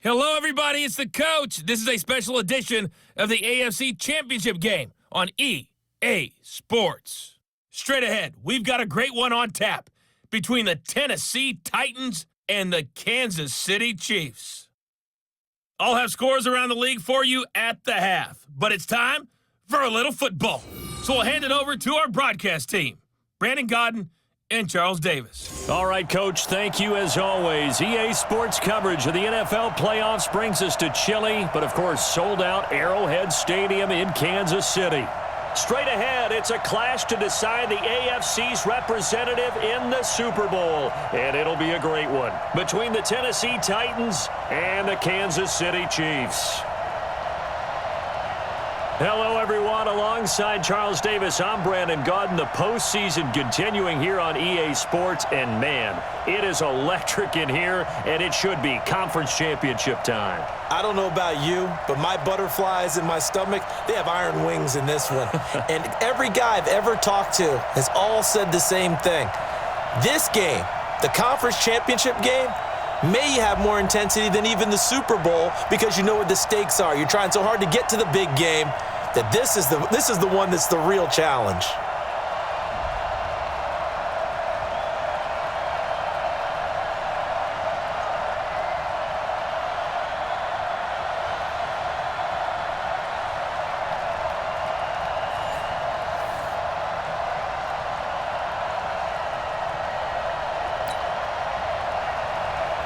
Hello, everybody. It's the coach. This is a special edition of the AFC Championship game on EA Sports. Straight ahead, we've got a great one on tap between the Tennessee Titans and the Kansas City Chiefs. I'll have scores around the league for you at the half, but it's time for a little football. So we'll hand it over to our broadcast team, Brandon Godden and Charles Davis. All right, Coach, thank you as always. EA Sports coverage of the NFL playoffs brings us to chilly, but of course sold-out Arrowhead Stadium in Kansas City. Straight ahead, it's a clash to decide the AFC's representative in the Super Bowl, and it'll be a great one between the Tennessee Titans and the Kansas City Chiefs. Hello, everyone. Alongside Charles Davis, I'm Brandon Godden. The postseason continuing here on EA Sports, and man, it is electric in here, and it should be conference championship time. I don't know about you, but my butterflies in my stomach, they have iron wings in this one. And every guy I've ever talked to has all said the same thing. This game, the conference championship game, may have more intensity than even the Super Bowl because you know what the stakes are. You're trying so hard to get to the big game that this is the one that's the real challenge.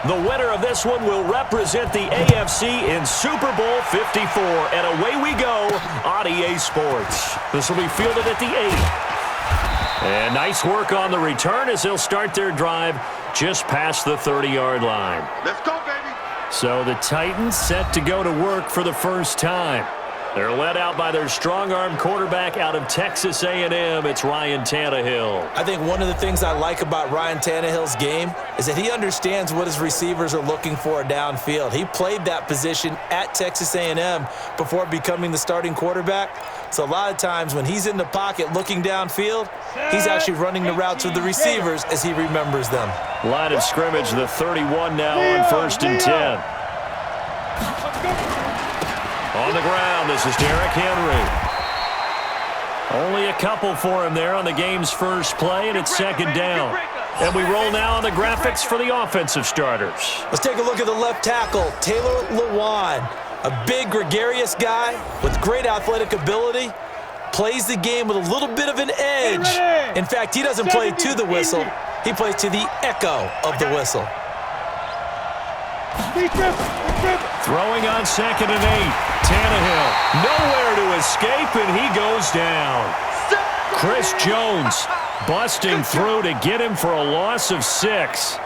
The winner of this one will represent the AFC in Super Bowl 54. And away we go on EA Sports. This will be fielded at the 8. And nice work on the return as they'll start their drive just past the 30-yard line. Let's go, baby. So the Titans set to go to work for the first time. They're led out by their strong-arm quarterback out of Texas A&M. It's Ryan Tannehill. I think one of the things I like about Ryan Tannehill's game is that he understands what his receivers are looking for downfield. He played that position at Texas A&M before becoming the starting quarterback. So a lot of times when he's in the pocket looking downfield, he's actually running the routes with the receivers as he remembers them. Line of scrimmage, the 31 now on 1st and 10. On the ground, this is Derrick Henry. Only a couple for him there on the game's first play, and it's second down. And we roll now on the graphics for the offensive starters. Let's take a look at the left tackle, Taylor Lewan. A big, gregarious guy with great athletic ability. Plays the game with a little bit of an edge. In fact, he doesn't play to the whistle. He plays to the echo of the whistle. Throwing on 2nd and 8. Tannehill nowhere to escape, and he goes down. Chris Jones busting through to get him for a loss of 6.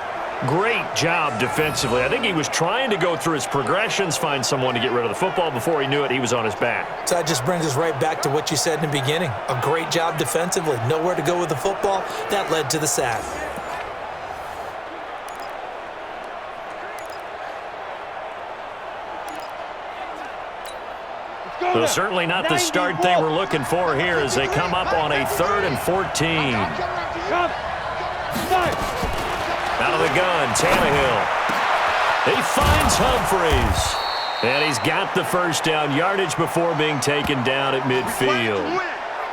Great job defensively. I think he was trying to go through his progressions, find someone to get rid of the football. Before he knew it, he was on his back. So that just brings us right back to what you said in the beginning. A great job defensively. Nowhere to go with the football. That led to the sack. So certainly not the start they were looking for here as they come up on a 3rd and 14. Out of the gun, Tannehill. He finds Humphries. And he's got the first down yardage before being taken down at midfield.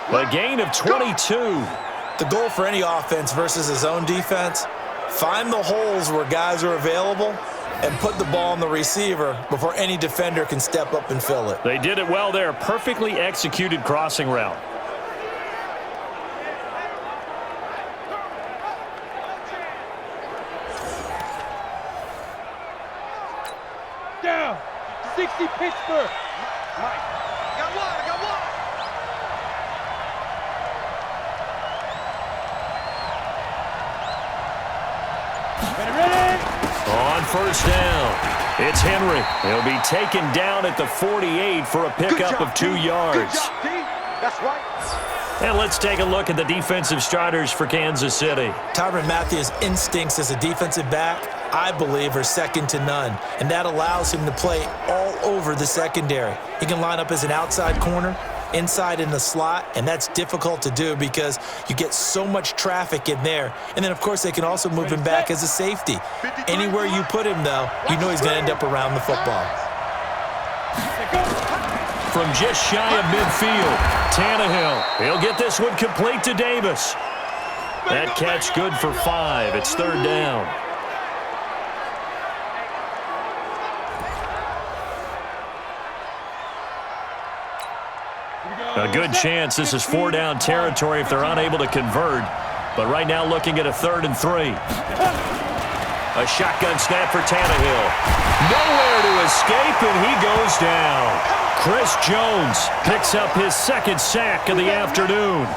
A gain of 22. The goal for any offense versus his own defense, find the holes where guys are available and put the ball on the receiver before any defender can step up and fill it. They did it well there. Perfectly executed crossing route. Down. 60 Pittsburgh. Mike. I got one. Ready? On 1st down, it's Henry. He'll be taken down at the 48 for a pickup of 2 yards. Good job, D. That's right. And let's take a look at the defensive starters for Kansas City. Tyrann Mathieu's instincts as a defensive back, I believe, are second to none. And that allows him to play all over the secondary. He can line up as an outside corner. inside in the slot, and that's difficult to do because you get so much traffic in there. And then, of course, they can also move him back as a safety. Anywhere you put him, though, you know he's going to end up around the football. From just shy of midfield, Tannehill. He'll get this one complete to Davis. That catch good for 5. It's third down. A good chance this is 4-down territory if they're unable to convert. But right now looking at a 3rd and 3. A shotgun snap for Tannehill. Nowhere to escape, and he goes down. Chris Jones picks up his 2nd sack of the afternoon.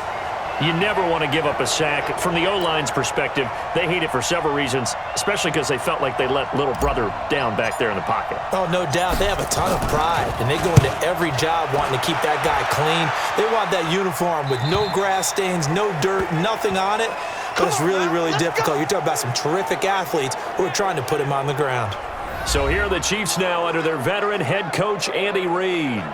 You never want to give up a sack. From the O-line's perspective, they hate it for several reasons, especially because they felt like they let little brother down back there in the pocket. Oh, no doubt. They have a ton of pride, and they go into every job wanting to keep that guy clean. They want that uniform with no grass stains, no dirt, nothing on it. But it's really, really difficult. You're talking about some terrific athletes who are trying to put him on the ground. So here are the Chiefs now under their veteran head coach, Andy Reid.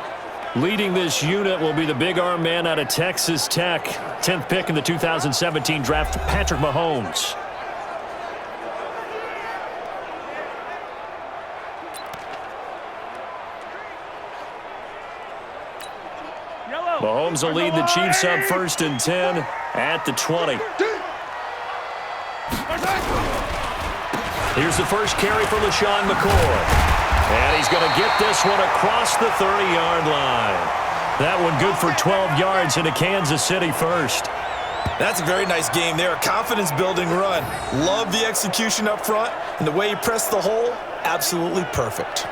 Leading this unit will be the big arm man out of Texas Tech. 10th pick in the 2017 draft, Patrick Mahomes. Mahomes will lead the Chiefs up 1st and 10 at the 20. Here's the first carry for LaShawn McCoy. And he's going to get this one across the 30-yard line. That one good for 12 yards into Kansas City first. That's a very nice game there. A confidence-building run. Love the execution up front, and the way he pressed the hole, absolutely perfect.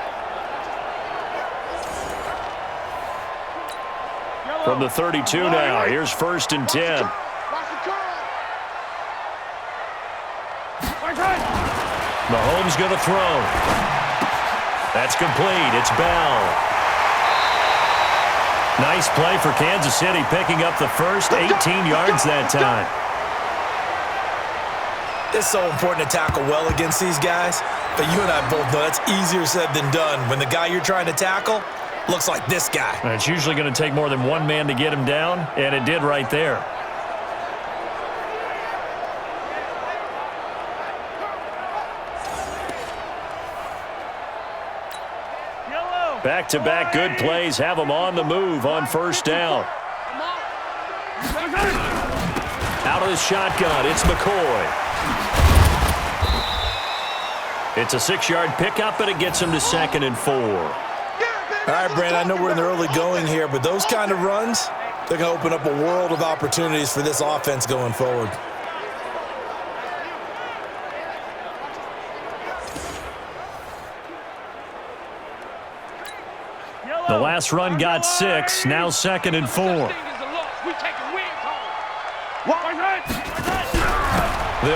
From the 32 now, here's 1st and 10. Mahomes going to throw. That's complete. It's Bell. Nice play for Kansas City, picking up the first 18 yards that time. It's so important to tackle well against these guys, but you and I both know that's easier said than done. When the guy you're trying to tackle looks like this guy. And it's usually going to take more than one man to get him down, and it did right there. Back-to-back good plays have them on the move on 1st down. Out of the shotgun, it's McCoy. It's a 6-yard pickup, and it gets him to 2nd and 4. All right, Brandon, I know we're in the early going here, but those kind of runs, they're going to open up a world of opportunities for this offense going forward. The last run got 6, now 2nd and 4. They'll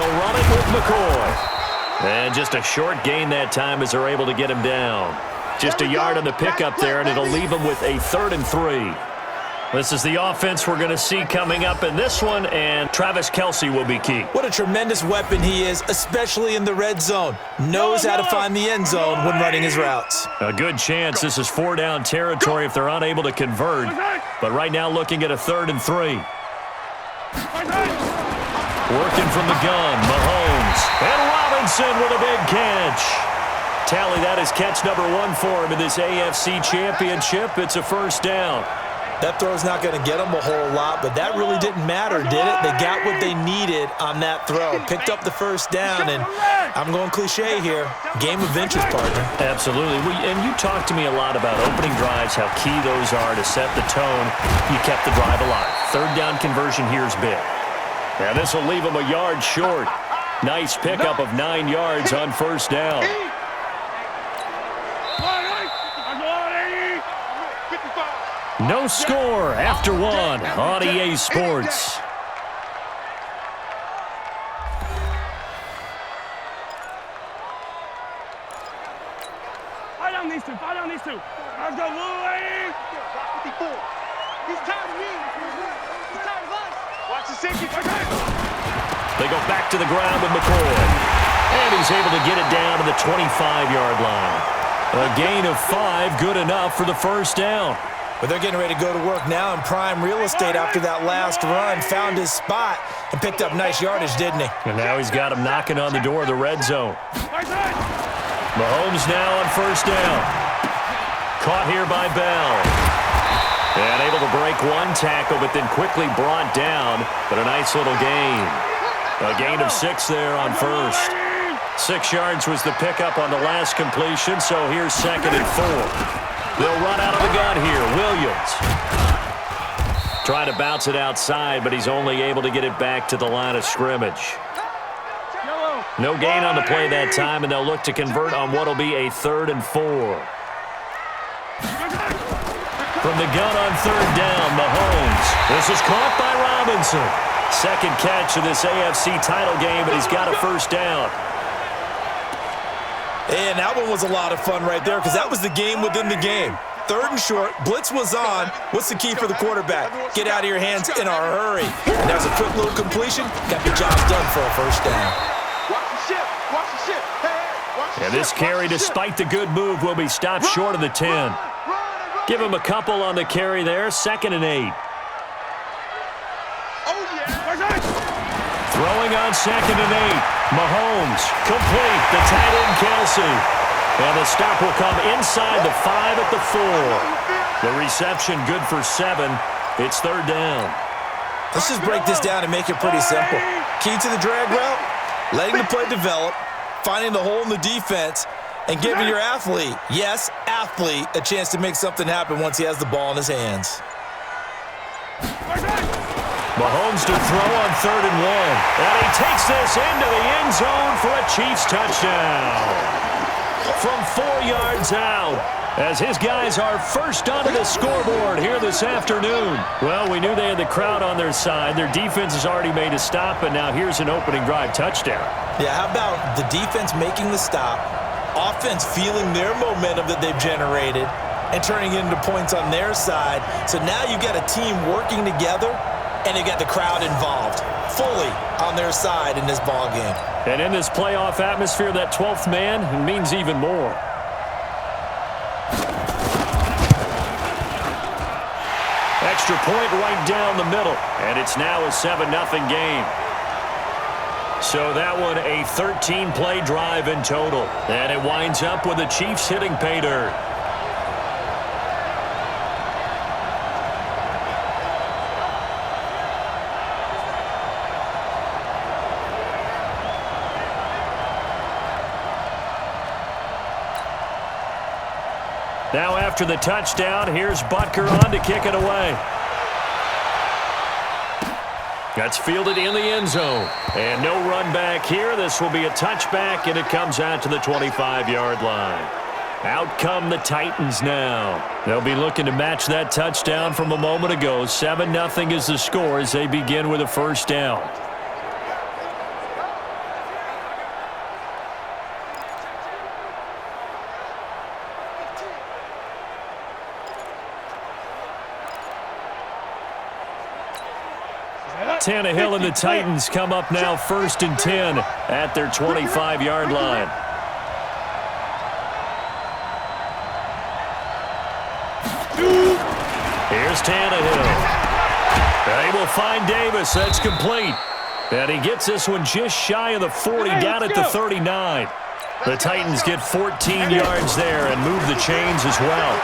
run it with McCoy. And just a short gain that time as they're able to get him down. Just a yard on the pickup there, and it'll leave them with a 3rd and 3. This is the offense we're going to see coming up in this one, and Travis Kelce will be key. What a tremendous weapon he is, especially in the red zone. Knows how to find the end zone when running his routes. A good chance this is 4-down territory if they're unable to convert. But right now looking at a 3rd and 3. Working from the gun, Mahomes. And Robinson with a big catch. Tally, that is catch number 1 for him in this AFC Championship. It's a 1st down. That throw's not going to get them a whole lot, but that really didn't matter, did it? They got what they needed on that throw. Picked up the 1st down, and I'm going cliche here. Game of inches, partner. Absolutely. And you talked to me a lot about opening drives, how key those are to set the tone. You kept the drive alive. 3rd down conversion here is big. Now this will leave them a yard short. Nice pickup of 9 yards on 1st down. No score after 1 on EA Sports. Fire down these two. Let's go, Louie. 54. He's tired of me. He's tired of us. Watch the safety. They go back to the ground with McCoy. And he's able to get it down to the 25-yard line. A gain of 5, good enough for the 1st down. But they're getting ready to go to work now in prime real estate after that last run. Found his spot and picked up nice yardage, didn't he? And now he's got him knocking on the door of the red zone. Mahomes now on first down. Caught here by Bell. And able to break one tackle, but then quickly brought down. But a nice little gain. A gain of 6 there on first. 6 yards was the pickup on the last completion, so here's 2nd and 4. They'll run out of the gun here. Williams. Trying to bounce it outside, but he's only able to get it back to the line of scrimmage. No gain on the play that time, and they'll look to convert on what will be a 3rd and 4. From the gun on 3rd down, Mahomes. This is caught by Robinson. 2nd catch of this AFC title game, but he's got a first down. And that one was a lot of fun right there because that was the game within the game. 3rd and short, blitz was on. What's the key for the quarterback? Get out of your hands in a hurry. And there's a quick little completion. Got the job done for a first down. Watch the ship. Watch the ship. Hey, watch the And ship. this carry, despite the good move, will be stopped short of the 10. Give him a couple on the carry there. 2nd and 8. Throwing on 2nd and 8. Mahomes, complete. The tight end, Kelsey. And the stop will come inside the 5 at the 4. The reception good for 7. It's 3rd down. Let's just break this down and make it pretty simple. Key to the drag route, letting the play develop, finding the hole in the defense, and giving your athlete, yes, athlete, a chance to make something happen once he has the ball in his hands. Mahomes to throw on 3rd and 1. And he takes this into the end zone for a Chiefs touchdown. From 4 yards out, as his guys are first onto the scoreboard here this afternoon. Well, we knew they had the crowd on their side. Their defense has already made a stop, and now here's an opening drive touchdown. Yeah, how about the defense making the stop, offense feeling their momentum that they've generated, and turning it into points on their side. So now you've got a team working together, and they got the crowd involved fully on their side in this ball game. And in this playoff atmosphere, that 12th man means even more. Extra point right down the middle, and it's now a 7-0 game. So that one a 13-play drive in total, and it winds up with the Chiefs hitting pay dirt. Now after the touchdown, here's Butker on to kick it away. That's fielded in the end zone. And no run back here. This will be a touchback, and it comes out to the 25-yard line. Out come the Titans now. They'll be looking to match that touchdown from a moment ago. 7-0 is the score as they begin with a first down. Tannehill and the Titans come up now 1st and 10 at their 25-yard line. Here's Tannehill. They will find Davis. That's complete. And he gets this one just shy of the 40, down at the 39. The Titans get 14 yards there and move the chains as well.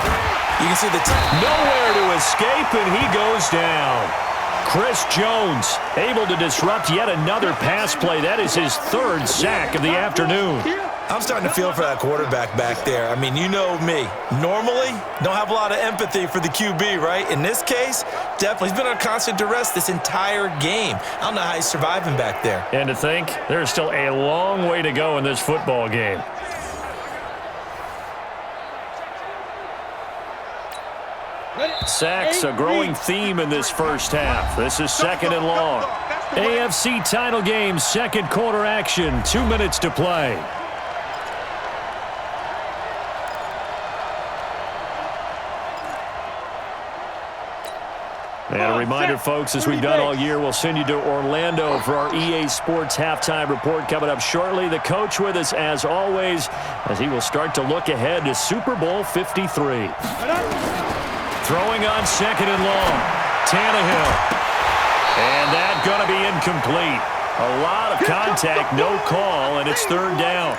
You can see the nowhere to escape, and he goes down. Chris Jones able to disrupt yet another pass play. That is his 3rd sack of the afternoon. I'm starting to feel for that quarterback back there. I mean, you know me. Normally, don't have a lot of empathy for the QB, right? In this case, definitely. He's been on constant duress this entire game. I don't know how he's surviving back there. And to think, there's still a long way to go in this football game. Sacks, a growing theme in this first half. This is 2nd and long. AFC title game, 2nd quarter action. 2 minutes to play. And a reminder, folks, as we've done all year, we'll send you to Orlando for our EA Sports halftime report coming up shortly. The coach with us, as always, as he will start to look ahead to Super Bowl 53. Throwing on 2nd and long. Tannehill. And that's going to be incomplete. A lot of contact, no call, and it's 3rd down.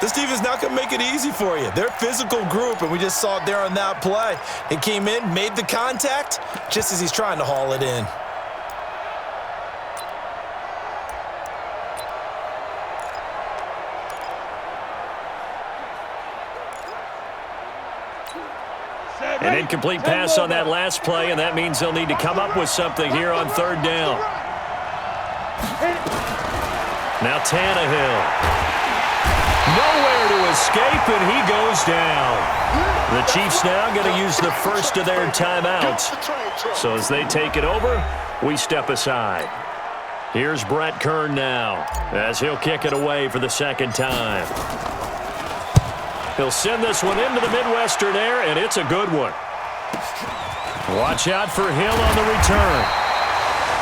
This defense not going to make it easy for you. They're a physical group, and we just saw it there on that play. It came in, made the contact, just as he's trying to haul it in. An incomplete pass on that last play, and that means they'll need to come up with something here on 3rd down. Now Tannehill. Nowhere to escape, and he goes down. The Chiefs now going to use the first of their timeouts. So as they take it over, we step aside. Here's Brett Kern now, as he'll kick it away for the 2nd time. He'll send this one into the Midwestern air, and it's a good one. Watch out for Hill on the return.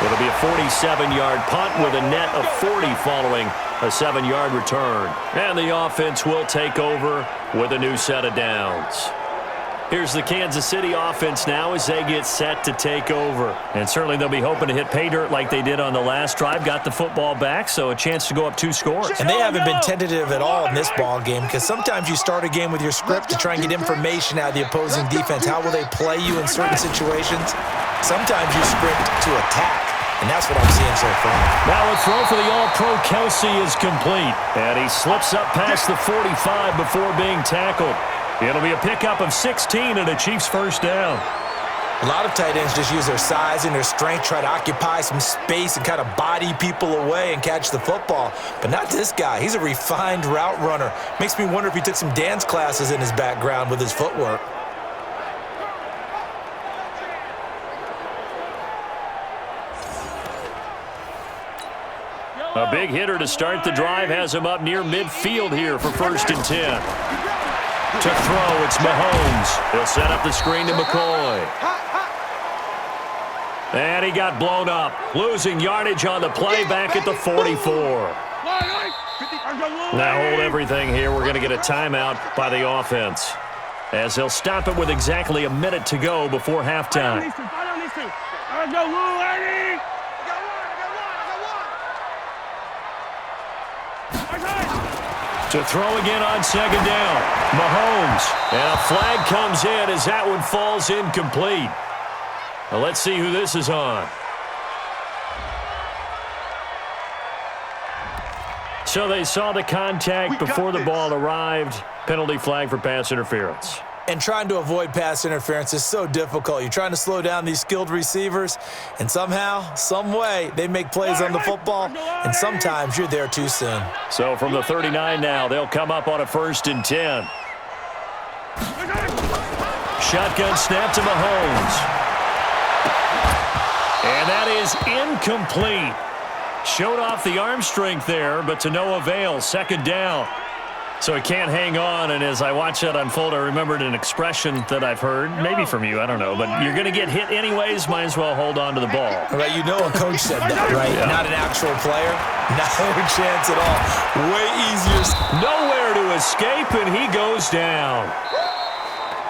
It'll be a 47-yard punt with a net of 40 following a 7-yard return. And the offense will take over with a new set of downs. Here's the Kansas City offense now as they get set to take over. And certainly they'll be hoping to hit pay dirt like they did on the last drive. Got the football back, so a chance to go up 2 scores. And they haven't been tentative at all in this ball game, because sometimes you start a game with your script to try and get information out of the opposing defense. How will they play you in certain situations? Sometimes you script to attack. And that's what I'm seeing so far. Now a throw for the All-Pro Kelsey is complete. And he slips up past the 45 before being tackled. It'll be a pickup of 16 and a Chiefs first down. A lot of tight ends just use their size and their strength, try to occupy some space and kind of body people away and catch the football. But not this guy. He's a refined route runner. Makes me wonder if he took some dance classes in his background with his footwork. A big hitter to start the drive has him up near midfield here for 1st and 10. To throw, it's Mahomes. He'll set up the screen to McCoy. And he got blown up, losing yardage on the play back at the 44. Now hold everything here. We're going to get a timeout by the offense, as they'll stop it with exactly a minute to go before halftime. To throw again on 2nd down. Mahomes. And a flag comes in as that one falls incomplete. Now let's see who this is on. So they saw the contact before the ball arrived. Penalty flag for pass interference. And trying to avoid pass interference is so difficult. You're trying to slow down these skilled receivers, and somehow, some way, they make plays on the football, and sometimes you're there too soon. So from the 39 now, they'll come up on a 1st and 10. Shotgun snap to Mahomes. And that is incomplete. Showed off the arm strength there, but to no avail. 2nd down. So he can't hang on, and as I watch that unfold, I remembered an expression that I've heard, maybe from you, I don't know, but you're going to get hit anyways, might as well hold on to the ball. Right, you know a coach said that, right? Yeah. Not an actual player. No chance at all. Way easier. Nowhere to escape, and he goes down.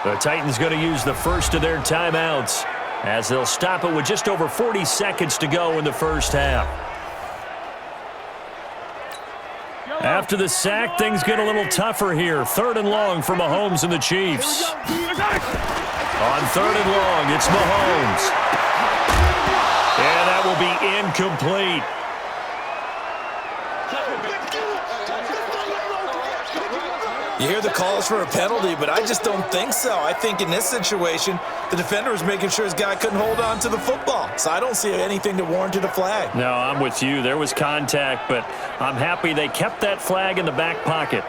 The Titans going to use the first of their timeouts, as they'll stop it with just over 40 seconds to go in the first half. After the sack, things get a little tougher here. 3rd and long for Mahomes and the Chiefs. On 3rd and long, it's Mahomes. And that will be incomplete. You hear the calls for a penalty, but I just don't think so. I think in this situation, the defender was making sure his guy couldn't hold on to the football. So I don't see anything that warranted a flag. No, I'm with you. There was contact, but I'm happy they kept that flag in the back pocket.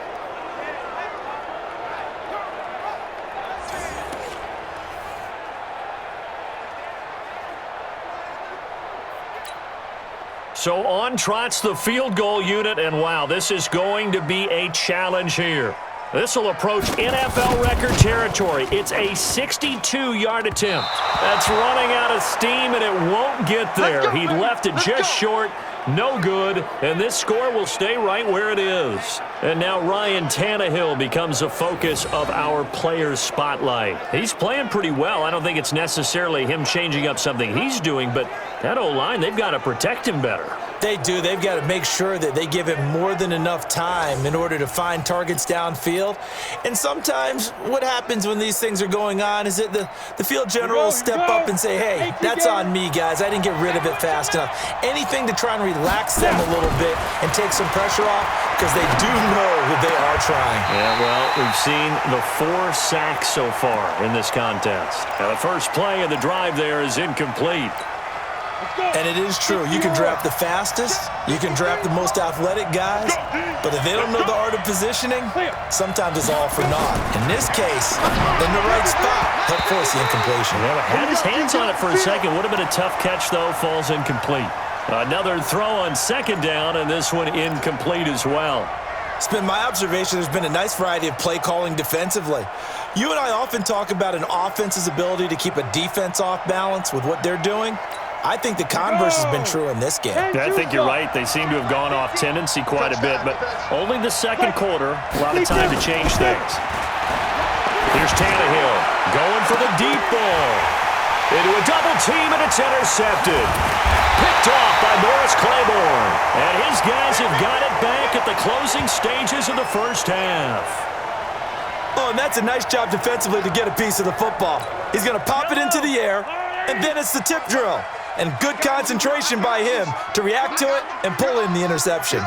So on trots the field goal unit, and wow, this is going to be a challenge here. This will approach NFL record territory. It's a 62-yard attempt. That's running out of steam, and it won't get there. He left it just short, No good, and this score will stay right where it is. And now Ryan Tannehill becomes a focus of our players' spotlight. He's playing pretty well. I don't think it's necessarily him changing up something he's doing, but that O-line, they've got to protect him better. They do. They've got to make sure that they give him more than enough time in order to find targets downfield. And sometimes what happens when these things are going on is that the field general will step up and say, hey, that's on me, guys. I didn't get rid of it fast enough. Anything to try and relax them a little bit and take some pressure off because they do know that they are trying. Yeah, well, we've seen the 4 sacks so far in this contest. Now, the first play of the drive there is incomplete. And it is true. You can draft the fastest, you can draft the most athletic guys, but if they don't know the art of positioning, sometimes it's all for naught. In this case, in the right spot, help force the incompletion. Yeah, had his hands on it for a second. Would have been a tough catch, though. Falls incomplete. Another throw on second down, and this one incomplete as well. It's been my observation there's been a nice variety of play calling defensively. You and I often talk about an offense's ability to keep a defense off balance with what they're doing. I think the converse has been true in this game. I think you're right. They seem to have gone off tendency quite a bit, but only the second quarter. A lot of time to change things. Here's Tannehill going for the deep ball. Into a double team, and it's intercepted. Picked off by Morris Claiborne. And his guys have got it back at the closing stages of the first half. Oh, and that's a nice job defensively to get a piece of the football. He's going to pop it into the air, and then it's the tip drill. And good concentration by him to react to it and pull in the interception.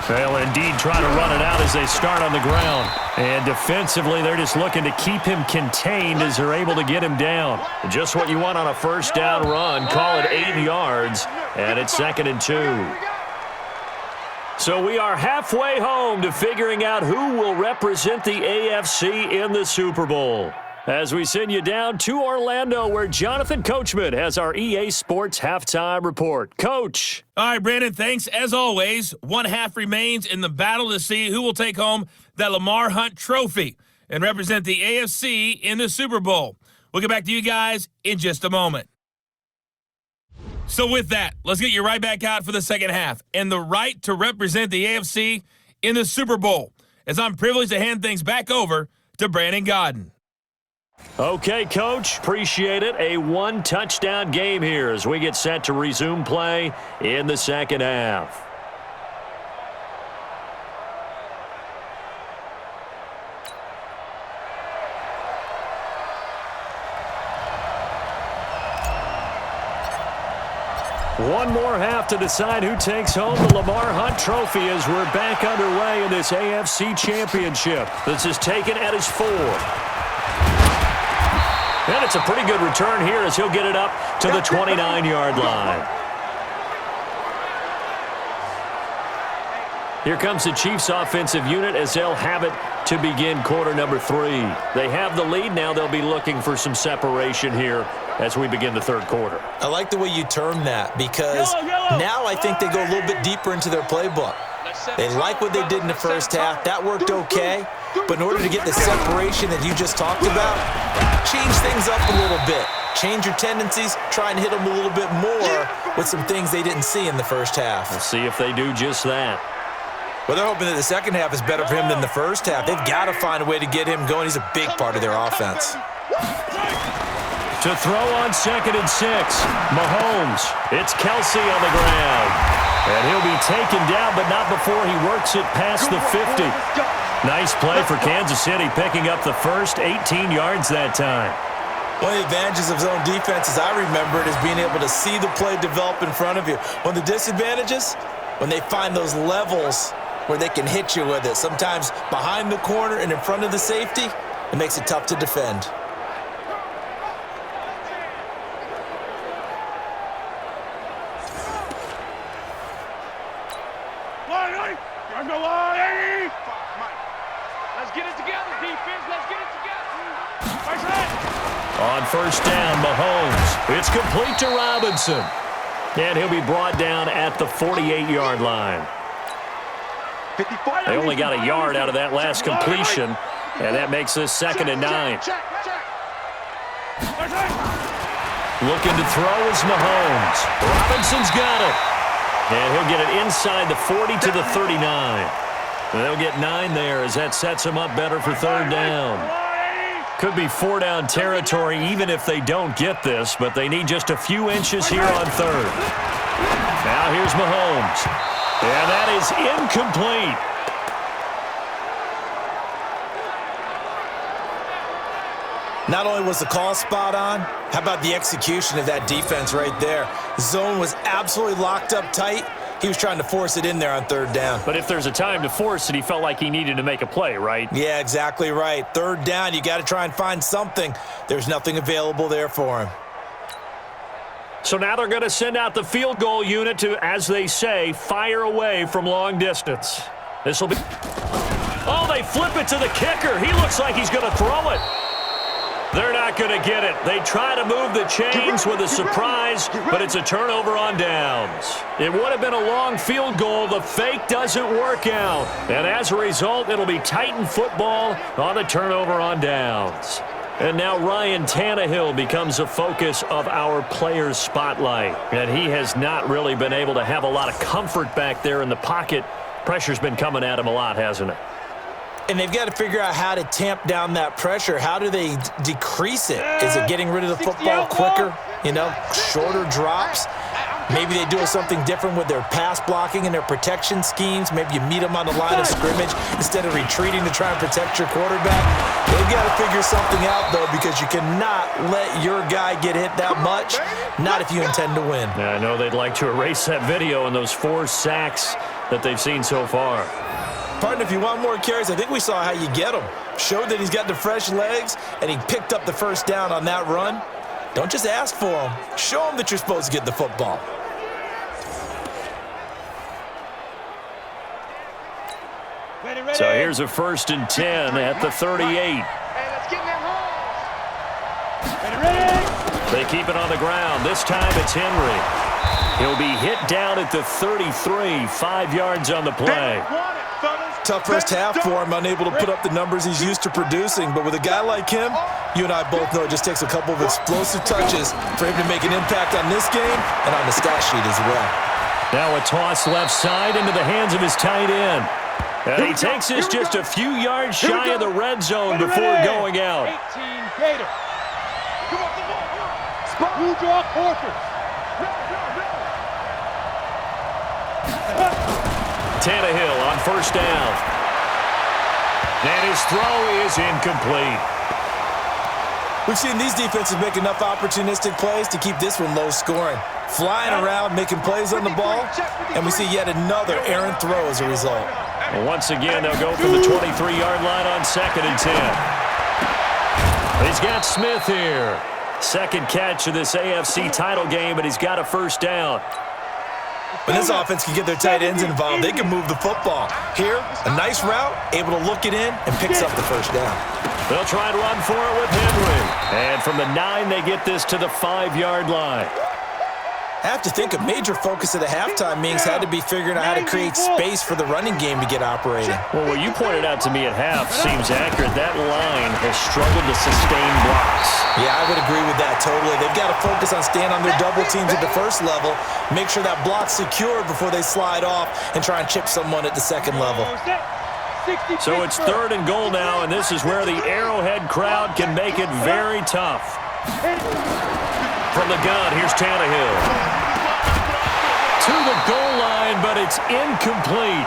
They'll indeed try to run it out as they start on the ground. And defensively, they're just looking to keep him contained as they're able to get him down. Just what you want on a first down run. Call it 8 yards, and it's 2nd and 2. So we are halfway home to figuring out who will represent the AFC in the Super Bowl. As we send you down to Orlando, where Jonathan Coachman has our EA Sports Halftime Report. Coach. All right, Brandon, thanks. As always, one half remains in the battle to see who will take home that Lamar Hunt trophy and represent the AFC in the Super Bowl. We'll get back to you guys in just a moment. So with that, let's get you right back out for the second half and the right to represent the AFC in the Super Bowl, as I'm privileged to hand things back over to Brandon Godden. Okay, Coach, appreciate it. A 1-touchdown game here as we get set to resume play in the second half. One more half to decide who takes home the Lamar Hunt trophy as we're back underway in this AFC Championship. This is taken at his 4. And it's a pretty good return here as he'll get it up to the 29-yard line. Here comes the Chiefs' offensive unit as they'll have it to begin quarter number 3. They have the lead. Now they'll be looking for some separation here as we begin the third quarter. I like the way you term that because now I think they go a little bit deeper into their playbook. They like what they did in the first half. That worked okay. But in order to get the separation that you just talked about, change things up a little bit. Change your tendencies. Try and hit them a little bit more with some things they didn't see in the first half. We'll see if they do just that. Well, they're hoping that the second half is better for him than the first half. They've got to find a way to get him going. He's a big part of their offense. To throw on 2nd and 6, Mahomes. It's Kelsey on the ground. And he'll be taken down, but not before he works it past the 50. Nice play for Kansas City, picking up the first 18 yards that time. One of the advantages of zone defense, as I remember it, is being able to see the play develop in front of you. One of the disadvantages, when they find those levels where they can hit you with it, sometimes behind the corner and in front of the safety, it makes it tough to defend. Let's get it together, defense. Let's get it together. On first down, Mahomes. It's complete to Robinson. And he'll be brought down at the 48-yard line. They only got a yard out of that last completion, and that makes this 2nd and 9. Looking to throw is Mahomes. Robinson's got it. And he'll get it inside the 40 to the 39. They'll get 9 there as that sets them up better for third down. Could be 4-down territory even if they don't get this, but they need just a few inches here on third. Now here's Mahomes. And that is incomplete. Not only was the call spot on, how about the execution of that defense right there? Zone was absolutely locked up tight. He was trying to force it in there on third down. But if there's a time to force it, he felt like he needed to make a play, right? Yeah, exactly right. Third down, you got to try and find something. There's nothing available there for him. So now they're going to send out the field goal unit to, as they say, fire away from long distance. This will be... Oh, they flip it to the kicker. He looks like he's going to throw it. They're not going to get it. They try to move the chains with a surprise, but it's a turnover on downs. It would have been a long field goal. The fake doesn't work out. And as a result, it'll be Titan football on the turnover on downs. And now Ryan Tannehill becomes a focus of our players' spotlight. And he has not really been able to have a lot of comfort back there in the pocket. Pressure's been coming at him a lot, hasn't it? And they've got to figure out how to tamp down that pressure. How do they decrease it? Is it getting rid of the football quicker? You know, shorter drops? Maybe they do something different with their pass blocking and their protection schemes. Maybe you meet them on the line of scrimmage instead of retreating to try and protect your quarterback. They've got to figure something out, though, because you cannot let your guy get hit that much, not if you intend to win. Yeah, I know they'd like to erase that video and those 4 sacks that they've seen so far. Partner, if you want more carries, I think we saw how you get him. Showed that he's got the fresh legs, and he picked up the first down on that run. Don't just ask for him. Show him that you're supposed to get the football. So here's a 1st and 10 at the 38. Hey, let's get in that hole. They keep it on the ground. This time it's Henry. He'll be hit down at the 33, 5 yards on the play. Tough first half for him, unable to put up the numbers he's used to producing. But with a guy like him, you and I both know it just takes a couple of explosive touches for him to make an impact on this game and on the stat sheet as well. Now a toss left side into the hands of his tight end. And he takes this just a few yards shy of the red zone before going out. 18 Gator. Come on, come on. You draw quarters. Tannehill on 1st down. And his throw is incomplete. We've seen these defenses make enough opportunistic plays to keep this one low scoring. Flying around, making plays on the ball, and we see yet another errant throw as a result. Well, once again, they'll go for the 23-yard line on 2nd and 10. He's got Smith here. Second catch of this AFC title game, but he's got a 1st down. When this offense can get their tight ends involved, they can move the football. Here, a nice route, able to look it in, and picks up the 1st down. They'll try and run for it with Henry. And from the 9, they get this to the 5-yard line. I have to think a major focus of the halftime meetings had to be figuring out how to create space for the running game to get operating. Well, what you pointed out to me at half seems accurate. That line has struggled to sustain blocks. Yeah, I would agree with that totally. They've got to focus on staying on their double teams at the first level, make sure that block's secured before they slide off and try and chip someone at the second level. So it's 3rd and goal now, and this is where the Arrowhead crowd can make it very tough. From the gun, here's Tannehill. To the goal line, but it's incomplete.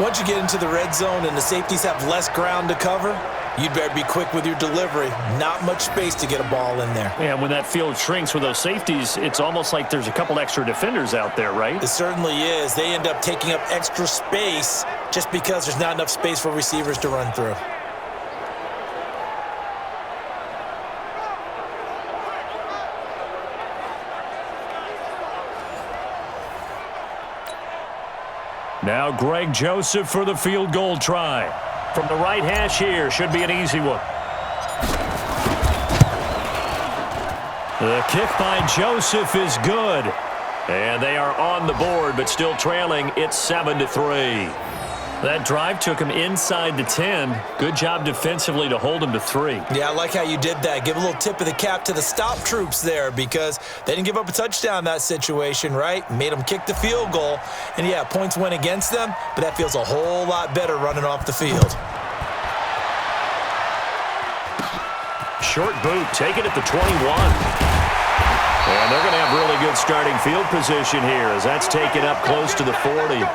Once you get into the red zone and the safeties have less ground to cover, you'd better be quick with your delivery. Not much space to get a ball in there. Yeah, when that field shrinks with those safeties, it's almost like there's a couple extra defenders out there, right? It certainly is. They end up taking up extra space just because there's not enough space for receivers to run through. Now Greg Joseph for the field goal try. From the right hash here, should be an easy one. The kick by Joseph is good. And they are on the board, but still trailing. It's 7-3. That drive took him inside the 10. Good job defensively to hold him to 3. Yeah, I like how you did that. Give a little tip of the cap to the stop troops there because they didn't give up a touchdown in that situation, right? Made them kick the field goal. And, yeah, points went against them, but that feels a whole lot better running off the field. Short boot, taken at the 21. And they're going to have really good starting field position here as that's taken up close to the 40.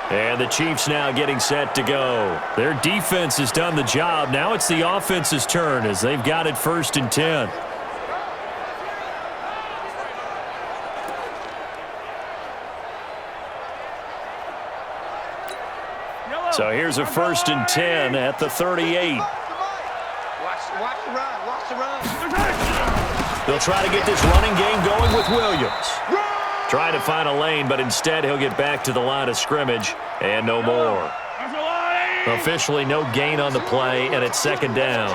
And the Chiefs now getting set to go. Their defense has done the job. Now it's the offense's turn as they've got it 1st and 10. So here's a 1st and 10 at the 38. Watch the run. Watch the run. They'll try to get this running game going with Williams. Trying to find a lane, but instead he'll get back to the line of scrimmage and no more. Officially no gain on the play, and it's 2nd down.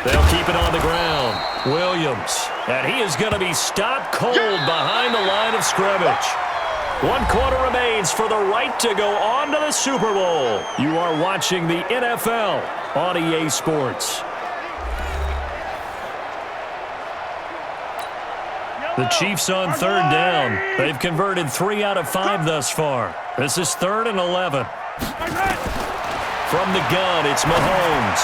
They'll keep it on the ground. Williams, and he is going to be stopped cold behind the line of scrimmage. 1 quarter remains for the right to go on to the Super Bowl. You are watching the NFL on EA Sports. The Chiefs on 3rd down. They've converted 3 out of 5 thus far. This is 3rd and 11. From the gun, it's Mahomes.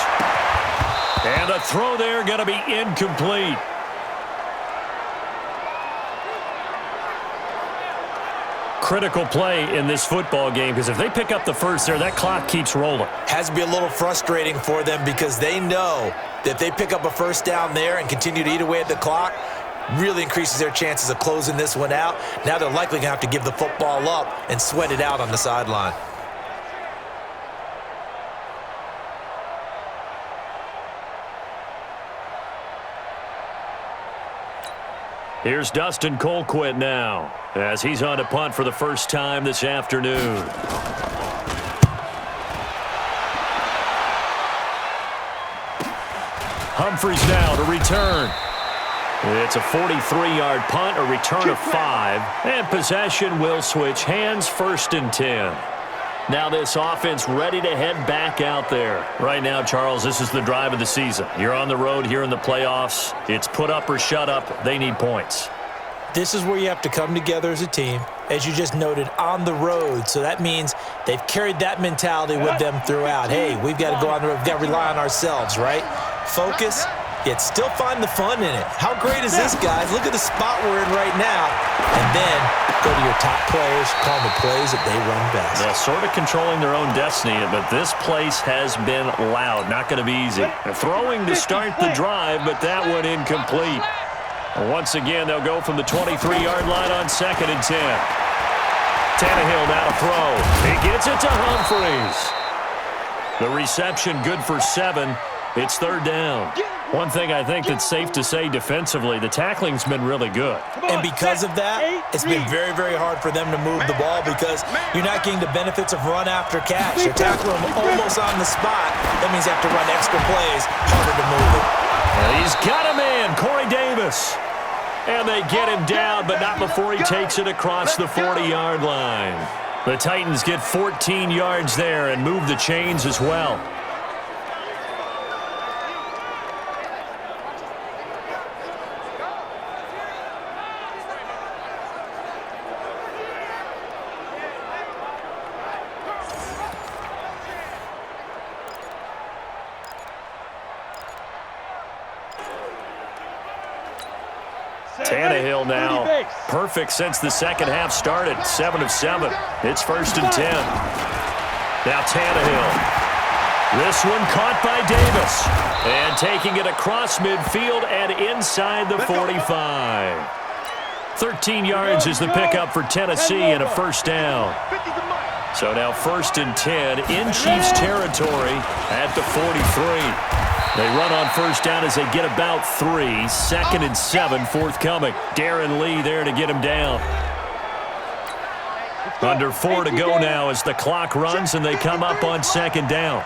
And the throw there going to be incomplete. Critical play in this football game because if they pick up the first there, that clock keeps rolling. Has to be a little frustrating for them because they know that if they pick up a 1st down there and continue to eat away at the clock, really increases their chances of closing this one out. Now they're likely going to have to give the football up and sweat it out on the sideline. Here's Dustin Colquitt now as he's on to punt for the first time this afternoon. Humphries now to return. It's a 43-yard punt, a return of 5, and possession will switch hands, 1st and 10. Now this offense ready to head back out there. Right now, Charles, this is the drive of the season. You're on the road here in the playoffs. It's put up or shut up. They need points. This is where you have to come together as a team, as you just noted, on the road. So that means they've carried that mentality with them throughout. Hey, we've got to go on the road. We've got to rely on ourselves, right? Focus, yet still find the fun in it. How great is this, guys? Look at the spot we're in right now. And then go to your top players, call the plays that they run best. They're sort of controlling their own destiny, but this place has been loud. Not going to be easy. Throwing to start the drive, but that one incomplete. Once again, they'll go from the 23-yard line on 2nd and 10. Tannehill now to throw. He gets it to Humphries. The reception good for 7. It's 3rd down. One thing I think that's safe to say defensively, the tackling's been really good. And because of that, it's been very, very hard for them to move the ball because you're not getting the benefits of run after catch. You're tackling them almost on the spot. That means you have to run extra plays, harder to move it. And he's got him in, Corey Davis. And they get him down, but not before he takes it across the 40-yard line. The Titans get 14 yards there and move the chains as well. Tannehill now, perfect since the second half started, 7 of 7. It's 1st and 10. Now Tannehill. This one caught by Davis. And taking it across midfield and inside the 45. 13 yards is the pickup for Tennessee and a 1st down. So now 1st and 10 in Chiefs territory at the 43. They run on 1st down as they get about 3. 2nd and 7 forthcoming. Darren Lee there to get him down. Under 4 to go now as the clock runs and they come up on 2nd down.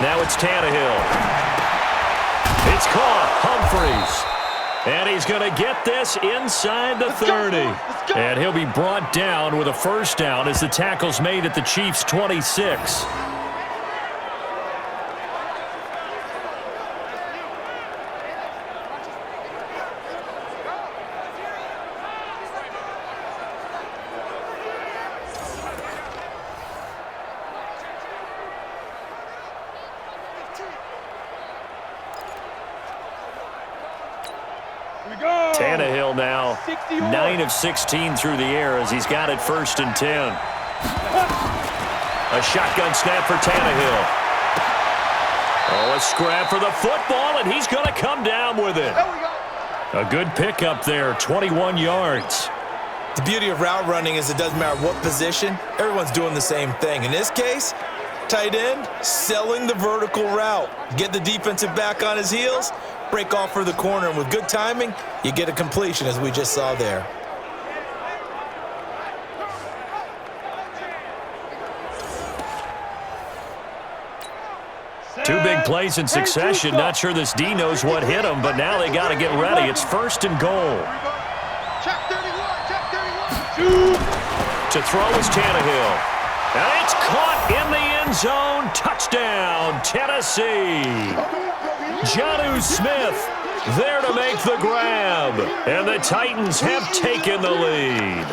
Now it's Tannehill. It's caught. Humphries. And he's going to get this inside the 30. And he'll be brought down with a first down as the tackle's made at the Chiefs' 26. Tannehill now 9 of 16 through the air as he's got it 1st and 10. A shotgun snap for Tannehill. Oh, a scrap for the football, and he's going to come down with it. A good pickup there, 21 yards. The beauty of route running is it doesn't matter what position, everyone's doing the same thing. In this case, tight end, selling the vertical route. Get the defensive back on his heels, break off for the corner, and with good timing, you get a completion as we just saw there. Two big plays in succession. Not sure this D knows what hit him, but now they got to get ready. It's 1st and goal. Check 31, check 31. To throw is Tannehill. And it's caught in the end zone. Touchdown, Tennessee. Jonnu Smith there to make the grab. And the Titans have taken the lead.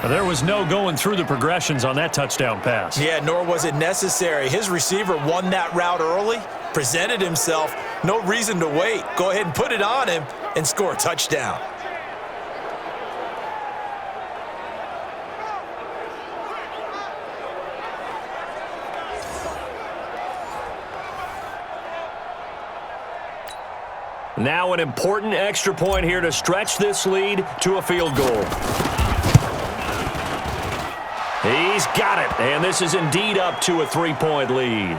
There was no going through the progressions on that touchdown pass. Yeah, nor was it necessary. His receiver won that route early, presented himself. No reason to wait. Go ahead and put it on him and score a touchdown. Now an important extra point here to stretch this lead to a field goal. He's got it, and this is indeed up to a 3-point lead.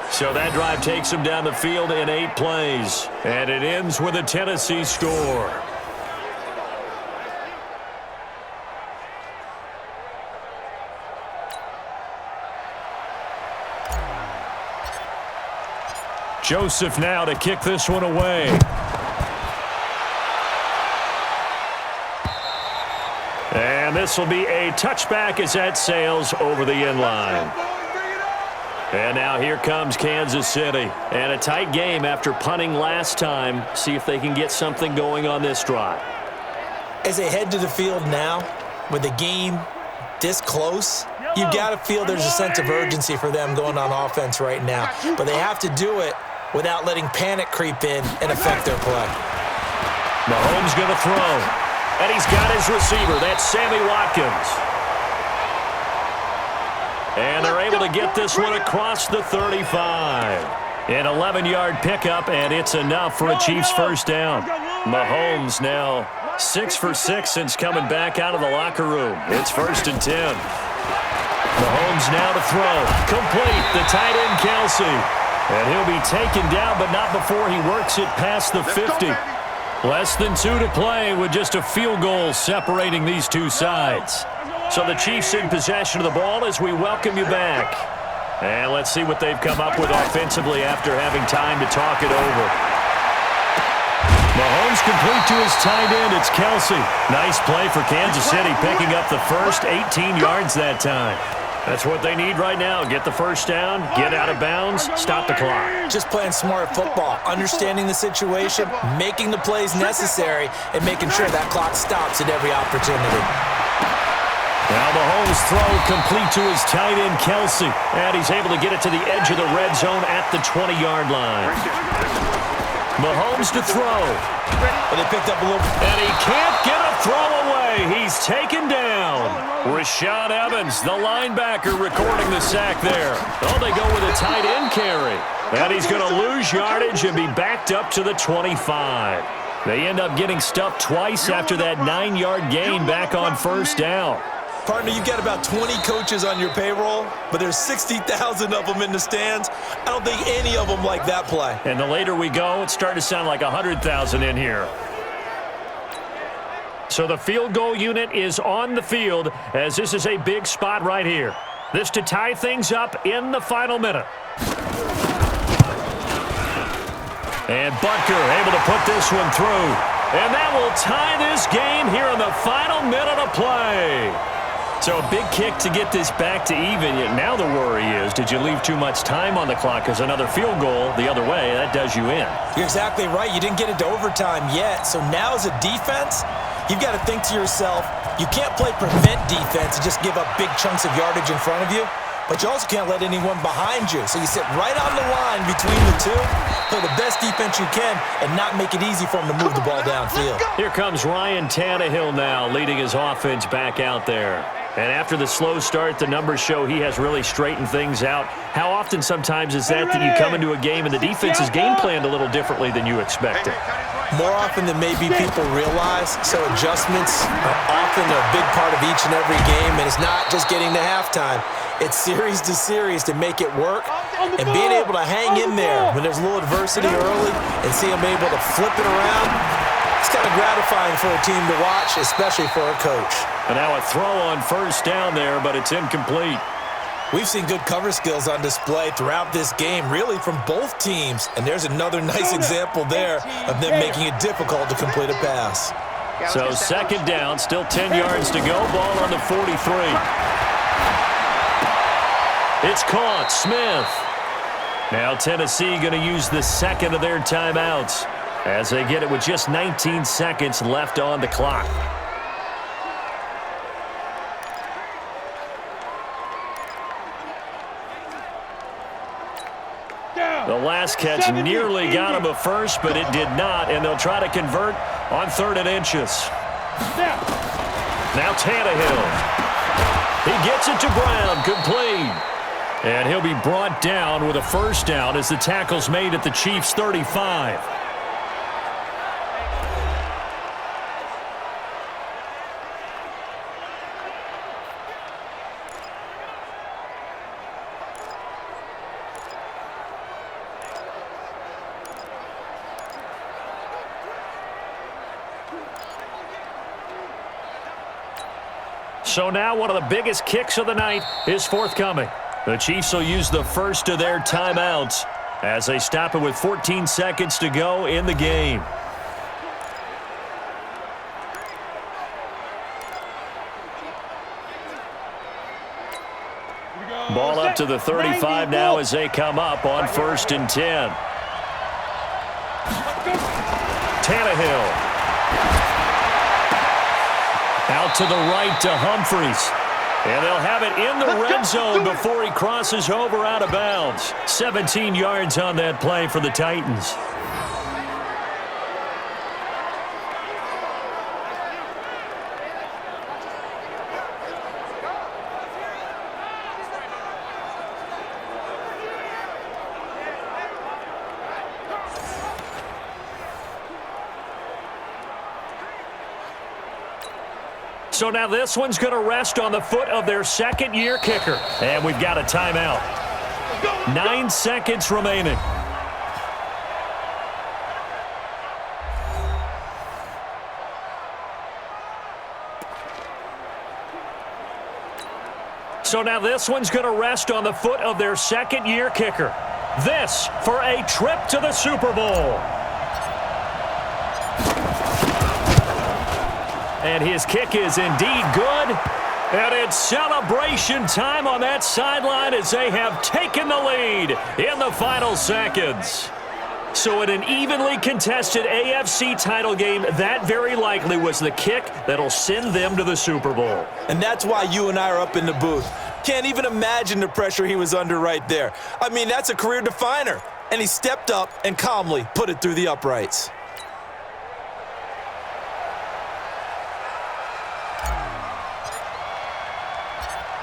So that drive takes him down the field in 8 plays, and it ends with a Tennessee score. Joseph now to kick this one away. And this will be a touchback as that sails over the end line. And now here comes Kansas City. And a tight game after punting last time. See if they can get something going on this drive. As they head to the field now, with the game this close, you got to feel there's a sense of urgency for them going on offense right now. But they have to do it without letting panic creep in and affect their play. Mahomes going to throw. And he's got his receiver. That's Sammy Watkins. And they're able to get this one across the 35. An 11-yard pickup, and it's enough for a Chiefs first down. Mahomes now 6 for 6 since coming back out of the locker room. It's 1st and 10. Mahomes now to throw. Complete. The tight end, Kelsey. And he'll be taken down, but not before he works it past the 50. Less than 2 to play with just a field goal separating these two sides. So the Chiefs in possession of the ball as we welcome you back. And let's see what they've come up with offensively after having time to talk it over. Mahomes complete to his tight end. It's Kelsey. Nice play for Kansas City, picking up the first 18 yards that time. That's what they need right now. Get the first down, get out of bounds, stop the clock. Just playing smart football, understanding the situation, making the plays necessary, and making sure that clock stops at every opportunity. Now Mahomes throw complete to his tight end, Kelsey. And he's able to get it to the edge of the red zone at the 20-yard line. Mahomes to throw. But they picked up a little. And he can't get a throw away. He's taken down. Rashad Evans, the linebacker, recording the sack there. Oh, they go with a tight end carry. And he's going to lose yardage and be backed up to the 25. They end up getting stuffed twice after that 9-yard gain back on first down. Partner, you've got about 20 coaches on your payroll, but there's 60,000 of them in the stands. I don't think any of them like that play. And the later we go, it's starting to sound like 100,000 in here. So the field goal unit is on the field as this is a big spot right here. This to tie things up in the final minute. And Butker able to put this one through. And that will tie this game here in the final minute of play. So a big kick to get this back to even. Yet now the worry is, did you leave too much time on the clock? Because another field goal the other way, that does you in. You're exactly right. You didn't get into overtime yet. So now as a defense, you've got to think to yourself, you can't play prevent defense and just give up big chunks of yardage in front of you. But you also can't let anyone behind you. So you sit right on the line between the two, play the best defense you can, and not make it easy for them to move the ball downfield. Here comes Ryan Tannehill now, leading his offense back out there. And after the slow start, the numbers show he has really straightened things out. How often sometimes is that you come into a game and the defense is game planned a little differently than you expected? More often than maybe people realize. So adjustments are often a big part of each and every game, and it's not just getting to halftime. It's series to series to make it work, and being able to hang in there when there's a little adversity early and see them able to flip it around, it's kind of gratifying for a team to watch, especially for a coach. And now a throw on first down there, but it's incomplete. We've seen good cover skills on display throughout this game, really from both teams, and there's another nice example there of them making it difficult to complete a pass. So second down, still 10 yards to go, ball on the 43. It's caught, Smith. Now Tennessee going to use the second of their timeouts as they get it with just 19 seconds left on the clock. The last catch nearly got him a first, but it did not, and they'll try to convert on 3rd and inches. Now Tannehill. He gets it to Brown, complete. And he'll be brought down with a first down as the tackle's made at the Chiefs' 35. So now one of the biggest kicks of the night is forthcoming. The Chiefs will use the first of their timeouts as they stop it with 14 seconds to go in the game. Ball up to the 35 now as they come up on 1st and 10. Tannehill. Out to the right to Humphries. And they'll have it in the red zone before he crosses over out of bounds. 17 yards on that play for the Titans. So now this one's going to rest on the foot of their second-year kicker. And we've got a timeout. 9 seconds remaining. So now this one's going to rest on the foot of their second-year kicker. This for a trip to the Super Bowl. And his kick is indeed good. And it's celebration time on that sideline as they have taken the lead in the final seconds. So in an evenly contested AFC title game, that very likely was the kick that'll send them to the Super Bowl. And that's why you and I are up in the booth. Can't even imagine the pressure he was under right there. I mean, that's a career definer. And he stepped up and calmly put it through the uprights.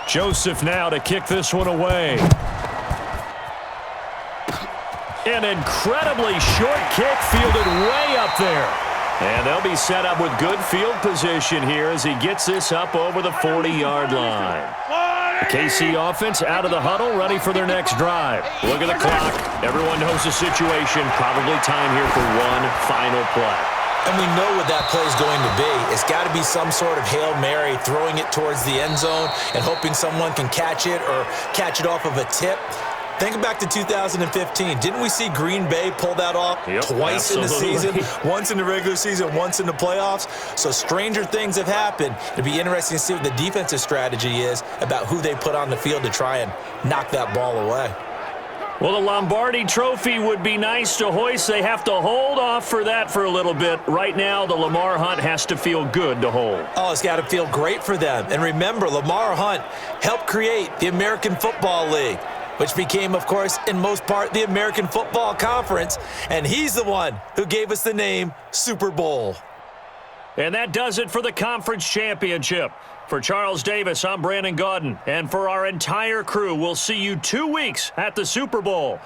Joseph now to kick this one away. An incredibly short kick fielded way up there. And they'll be set up with good field position here as he gets this up over the 40-yard line. The KC offense out of the huddle, ready for their next drive. Look at the clock. Everyone knows the situation. Probably time here for one final play. And we know what that play is going to be. It's got to be some sort of Hail Mary, throwing it towards the end zone and hoping someone can catch it or catch it off of a tip. Think back to 2015. Didn't we see Green Bay pull that off twice absolutely. in the season? Once in the regular season, once in the playoffs. So stranger things have happened. It'll be interesting to see what the defensive strategy is about who they put on the field to try and knock that ball away. Well, the Lombardi Trophy would be nice to hoist. They have to hold off for that for a little bit. Right now, the Lamar Hunt has to feel good to hold. Oh, it's got to feel great for them. And remember, Lamar Hunt helped create the American Football League, which became, of course, in most part, the American Football Conference. And he's the one who gave us the name Super Bowl. And that does it for the conference championship. For Charles Davis, I'm Brandon Gaudin. And for our entire crew, we'll see you 2 weeks at the Super Bowl.